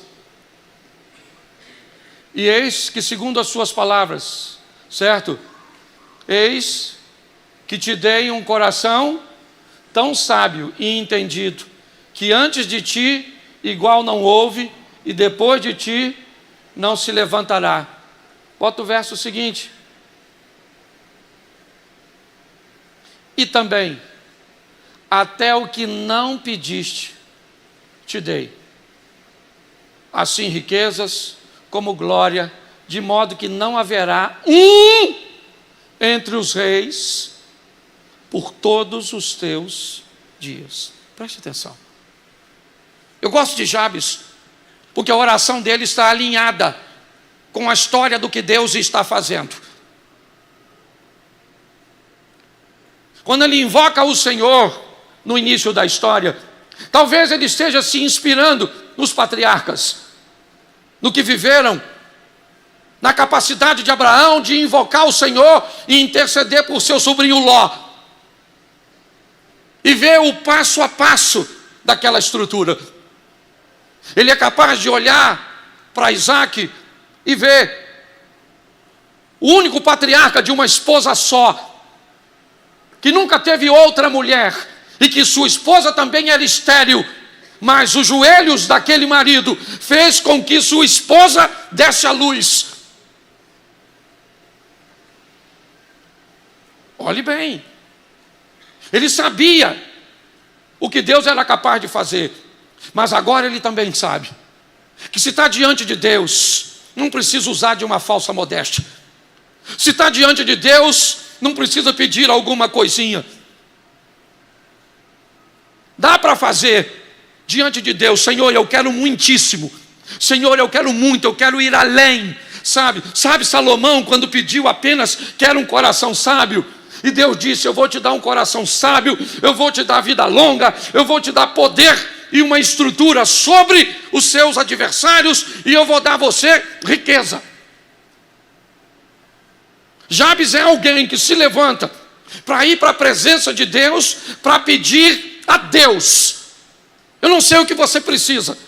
E eis que, segundo as suas palavras, certo? Eis que te dei um coração tão sábio e entendido, que antes de ti igual não houve, e depois de ti não se levantará. Bota o verso seguinte. E também, até o que não pediste, te dei. Assim riquezas como glória, de modo que não haverá um entre os reis por todos os teus dias. Preste atenção. Eu gosto de Jabes, porque a oração dele está alinhada com a história do que Deus está fazendo. Quando ele invoca o Senhor no início da história, talvez ele esteja se inspirando nos patriarcas, no que viveram, na capacidade de Abraão de invocar o Senhor e interceder por seu sobrinho Ló, e ver o passo a passo daquela estrutura. Ele é capaz de olhar para Isaac e ver o único patriarca de uma esposa só, que nunca teve outra mulher, e que sua esposa também era estéril, mas os joelhos daquele marido fez com que sua esposa desse à luz. Olhe bem, ele sabia o que Deus era capaz de fazer, mas agora ele também sabe que se está diante de Deus, não precisa usar de uma falsa modéstia. Se está diante de Deus, não precisa pedir alguma coisinha. Dá para fazer diante de Deus. Senhor, eu quero muitíssimo. Senhor, eu quero muito, eu quero ir além. Sabe Salomão, quando pediu apenas quer um coração sábio, e Deus disse, eu vou te dar um coração sábio, eu vou te dar vida longa, eu vou te dar poder e uma estrutura sobre os seus adversários, e eu vou dar a você riqueza. Jabes é alguém que se levanta para ir para a presença de Deus, para pedir a Deus. Eu não sei o que você precisa.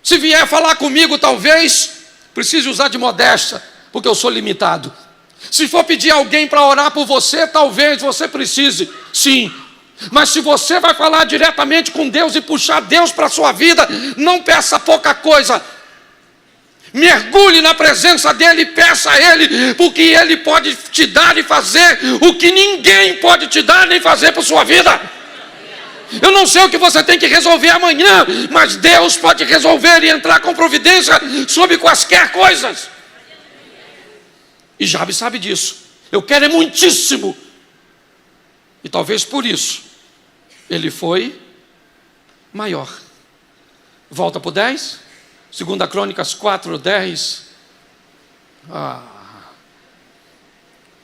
Se vier falar comigo, talvez precise usar de modéstia, porque eu sou limitado. Se for pedir alguém para orar por você, talvez você precise, sim. Mas se você vai falar diretamente com Deus e puxar Deus para a sua vida, não peça pouca coisa. Mergulhe na presença dEle e peça a Ele, porque Ele pode te dar e fazer o que ninguém pode te dar nem fazer por sua vida. Eu não sei o que você tem que resolver amanhã, mas Deus pode resolver e entrar com providência sobre quaisquer coisas. E Jabes sabe disso. Eu quero é muitíssimo. E talvez por isso ele foi maior. Volta para o 10. 2 Crônicas 4, 10.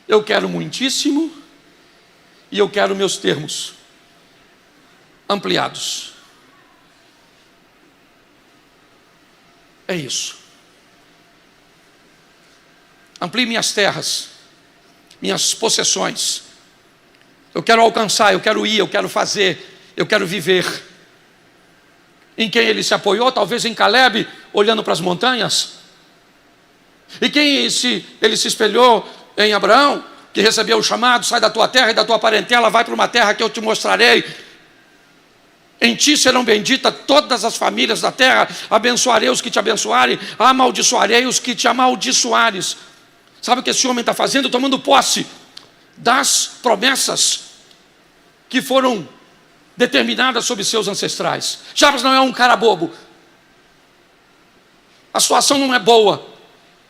Eu quero muitíssimo e eu quero meus termos ampliados. É isso. Amplie minhas terras, minhas possessões. Eu quero alcançar, eu quero ir, eu quero fazer, eu quero viver. Em quem ele se apoiou? Talvez em Calebe, olhando para as montanhas. E quem ele se espelhou? Em Abraão, que recebeu o chamado, sai da tua terra e da tua parentela, vai para uma terra que eu te mostrarei. Em ti serão benditas todas as famílias da terra, abençoarei os que te abençoarem, amaldiçoarei os que te amaldiçoares. Sabe o que esse homem está fazendo? Tomando posse das promessas que foram determinadas sobre seus ancestrais. Jabes não é um cara bobo. A situação não é boa.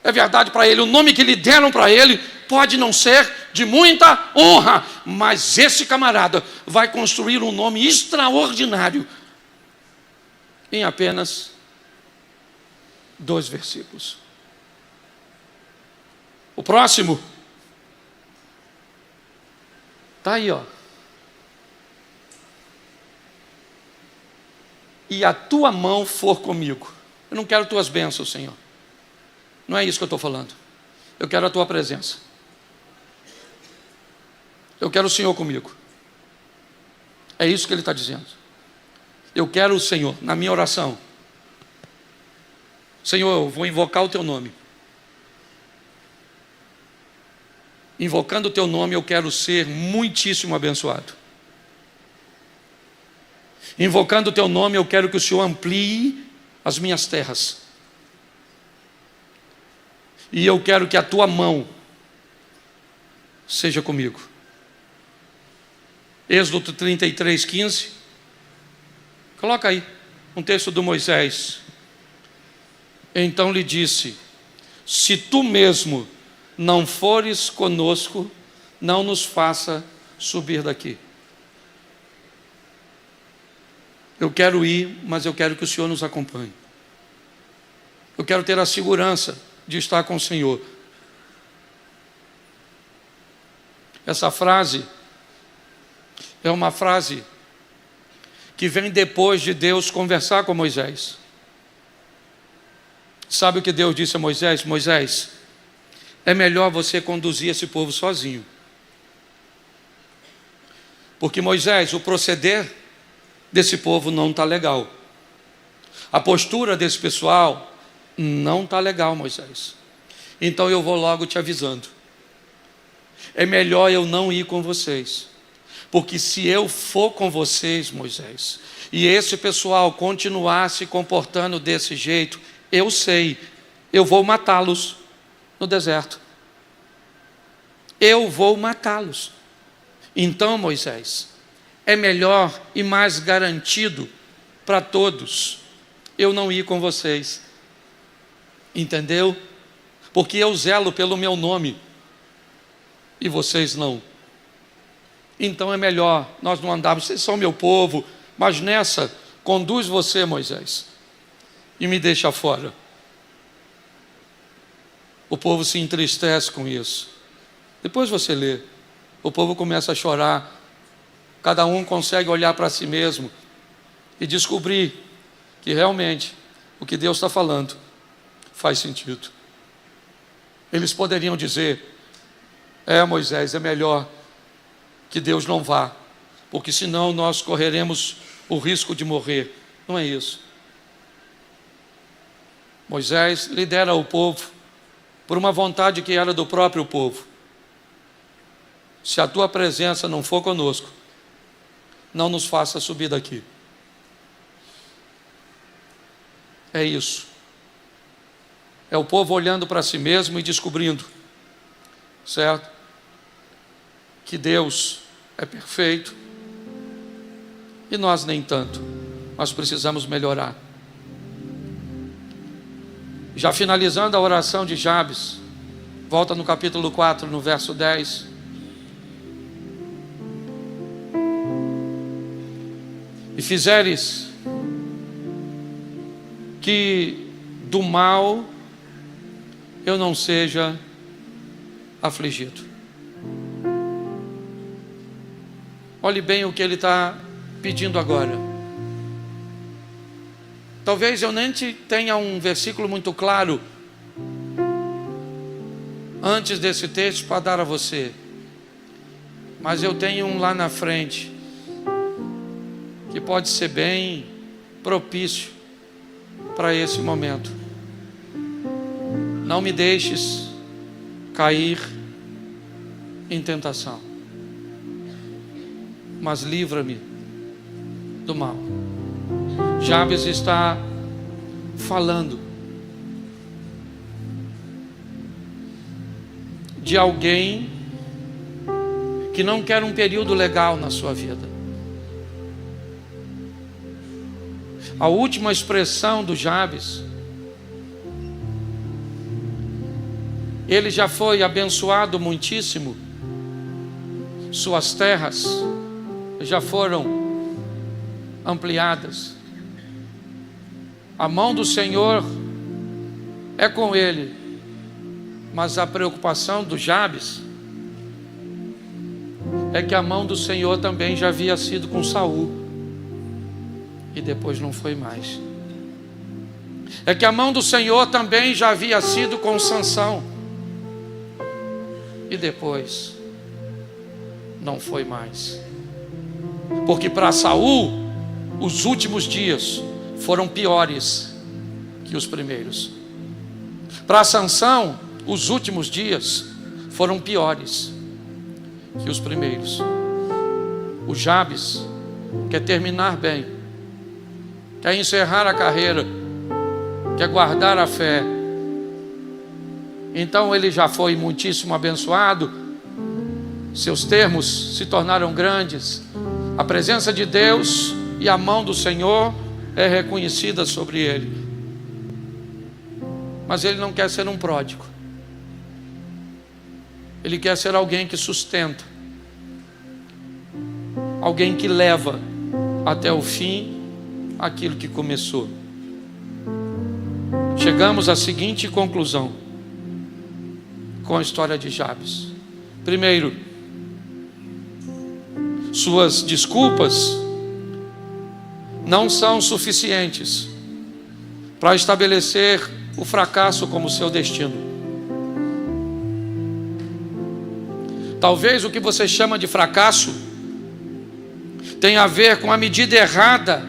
É verdade para ele. O nome que lhe deram para ele pode não ser de muita honra, mas esse camarada vai construir um nome extraordinário em apenas 2 versículos. O próximo está aí, ó. e a tua mão for comigo. Eu não quero tuas bênçãos, Senhor. Não é isso que eu estou falando. Eu quero a tua presença. Eu quero o Senhor comigo. É isso que ele está dizendo. Eu quero o Senhor na minha oração. Senhor, eu vou invocar o teu nome. Invocando o teu nome, eu quero ser muitíssimo abençoado. Invocando o teu nome, eu quero que o Senhor amplie as minhas terras. E eu quero que a tua mão seja comigo. Êxodo 33, 15. Coloca aí um texto do Moisés. Então lhe disse: se tu mesmo não fores conosco, não nos faça subir daqui. Eu quero ir, mas eu quero que o Senhor nos acompanhe. Eu quero ter a segurança de estar com o Senhor. Essa frase é uma frase que vem depois de Deus conversar com Moisés. Sabe o que Deus disse a Moisés? Moisés, é melhor você conduzir esse povo sozinho. Porque Moisés, o proceder desse povo não está legal. A postura desse pessoal não está legal, Moisés. Então eu vou logo te avisando. É melhor eu não ir com vocês. Porque se eu for com vocês, Moisés, e esse pessoal continuar se comportando desse jeito, eu sei, eu vou matá-los no deserto. Eu vou matá-los. Então, Moisés, é melhor e mais garantido para todos eu não ir com vocês. Entendeu? Porque eu zelo pelo meu nome e vocês não. Então é melhor nós não andarmos. Vocês são meu povo, mas nessa, conduz você, Moisés, e me deixa fora. O povo se entristece com isso. Depois você lê. O povo começa a chorar. Cada um consegue olhar para si mesmo e descobrir que realmente o que Deus está falando faz sentido. Eles poderiam dizer: Moisés, é melhor que Deus não vá, porque senão nós correremos o risco de morrer. Não é isso. Moisés lidera o povo por uma vontade que era do próprio povo. Se a tua presença não for conosco, não nos faça subir daqui. É isso. É o povo olhando para si mesmo e descobrindo, certo? Que Deus é perfeito e nós nem tanto. Nós precisamos melhorar. Já finalizando a oração de Jabes, volta no capítulo 4, no verso 10. E fizeres que do mal eu não seja afligido. Olhe bem o que ele está pedindo agora. Talvez eu nem tenha um versículo muito claro antes desse texto para dar a você, mas eu tenho um lá na frente que pode ser bem propício para esse momento. Não me deixes cair em tentação, mas livra-me do mal. Jabes está falando de alguém que não quer um período legal na sua vida. A última expressão do Jabes, ele já foi abençoado muitíssimo, suas terras já foram ampliadas, a mão do Senhor é com ele, mas a preocupação do Jabes é que a mão do Senhor também já havia sido com Saul. e depois não foi mais. É que a mão do Senhor também já havia sido com Sansão, e depois não foi mais. Porque para Saul os últimos dias foram piores que os primeiros. Para Sansão os últimos dias foram piores que os primeiros. O Jabes quer terminar bem, quer encerrar a carreira, quer guardar a fé. Então ele já foi muitíssimo abençoado, seus termos se tornaram grandes, a presença de Deus e a mão do Senhor é reconhecida sobre ele. Mas ele não quer ser um pródigo, ele quer ser alguém que sustenta, alguém que leva até o fim aquilo que começou. Chegamos à seguinte conclusão com a história de Jabes. Primeiro, suas desculpas não são suficientes para estabelecer o fracasso como seu destino. Talvez o que você chama de fracasso tenha a ver com a medida errada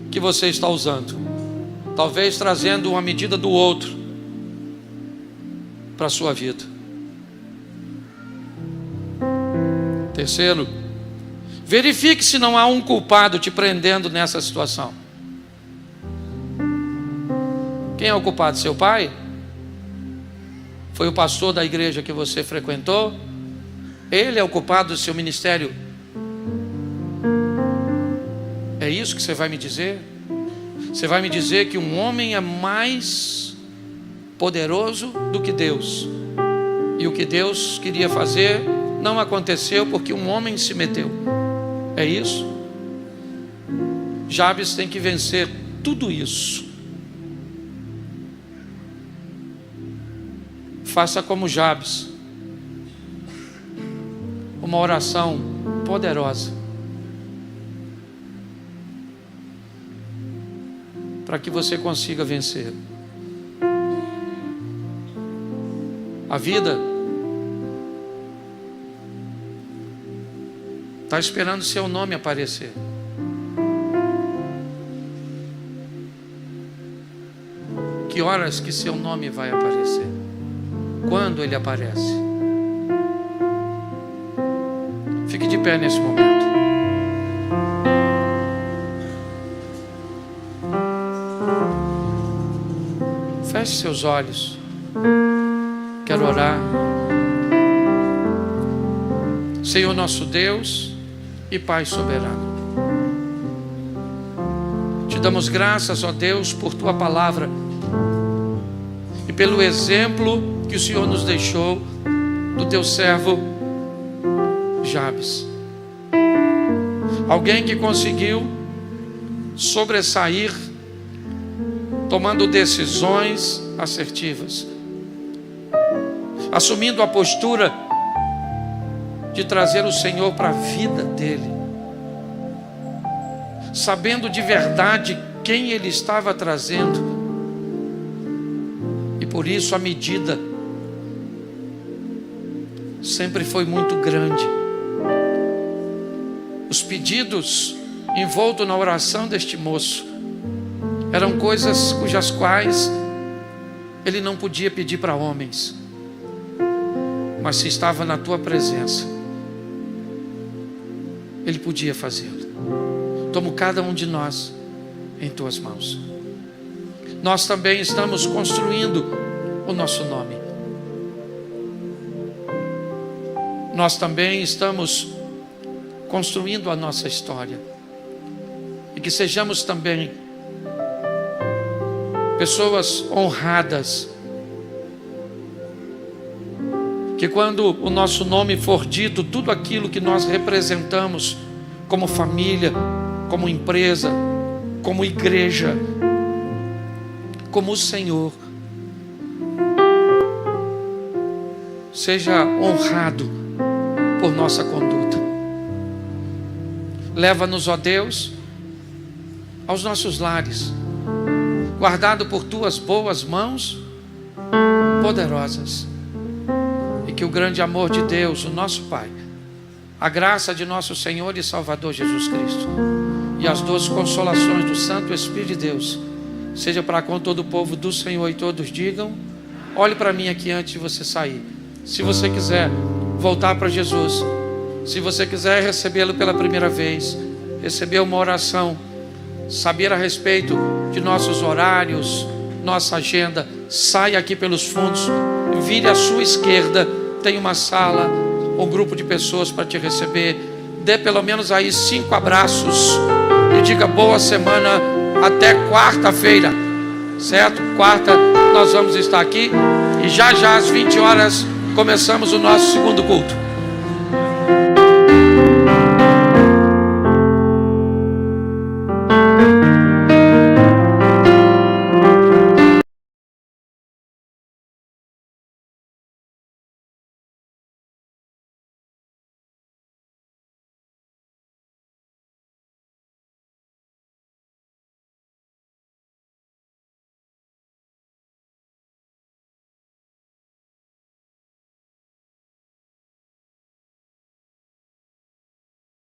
que você está usando. Talvez trazendo uma medida do outro para a sua vida. Terceiro, verifique se não há um culpado te prendendo nessa situação. Quem é o culpado? Seu pai? Foi o pastor da igreja que você frequentou? Ele é o culpado do seu ministério? É isso que você vai me dizer? Você vai me dizer que um homem é mais poderoso do que Deus, e o que Deus queria fazer não aconteceu porque um homem se meteu? É isso? Jabes tem que vencer tudo isso. Faça como Jabes, uma oração poderosa, para que você consiga vencer. A vida está esperando seu nome aparecer. Que horas que seu nome vai aparecer? Quando ele aparece? Fique de pé nesse momento. Feche seus olhos. Quero orar. Senhor nosso Deus e Pai soberano, te damos graças, ó Deus, por tua palavra e pelo exemplo que o Senhor nos deixou do teu servo Jabes. Alguém que conseguiu sobressair, tomando decisões assertivas, assumindo a postura de trazer o Senhor para a vida dele, sabendo de verdade quem ele estava trazendo, e por isso a medida sempre foi muito grande. Os pedidos envoltos na oração deste moço eram coisas cujas quais ele não podia pedir para homens, mas se estava na tua presença, ele podia fazê-lo. Toma cada um de nós em tuas mãos. Nós também estamos construindo o nosso nome. Nós também estamos construindo a nossa história. E que sejamos também pessoas honradas, que quando o nosso nome for dito, tudo aquilo que nós representamos como família, como empresa, como igreja, como o Senhor, seja honrado por nossa conduta. Leva-nos, ó Deus, aos nossos lares, guardado por tuas boas mãos poderosas. E que o grande amor de Deus, o nosso Pai, a graça de nosso Senhor e Salvador Jesus Cristo e as doces consolações do Santo Espírito de Deus seja para com todo o povo do Senhor, e todos digam: olhe para mim aqui antes de você sair. Se você quiser voltar para Jesus, se você quiser recebê-lo pela primeira vez, receber uma oração, saber a respeito de nossos horários, nossa agenda, saia aqui pelos fundos, vire à sua esquerda, tem uma sala, um grupo de pessoas para te receber. Dê pelo menos aí 5 abraços e diga boa semana, até quarta-feira, certo? Quarta nós vamos estar aqui, e já às 20 horas começamos o nosso segundo culto.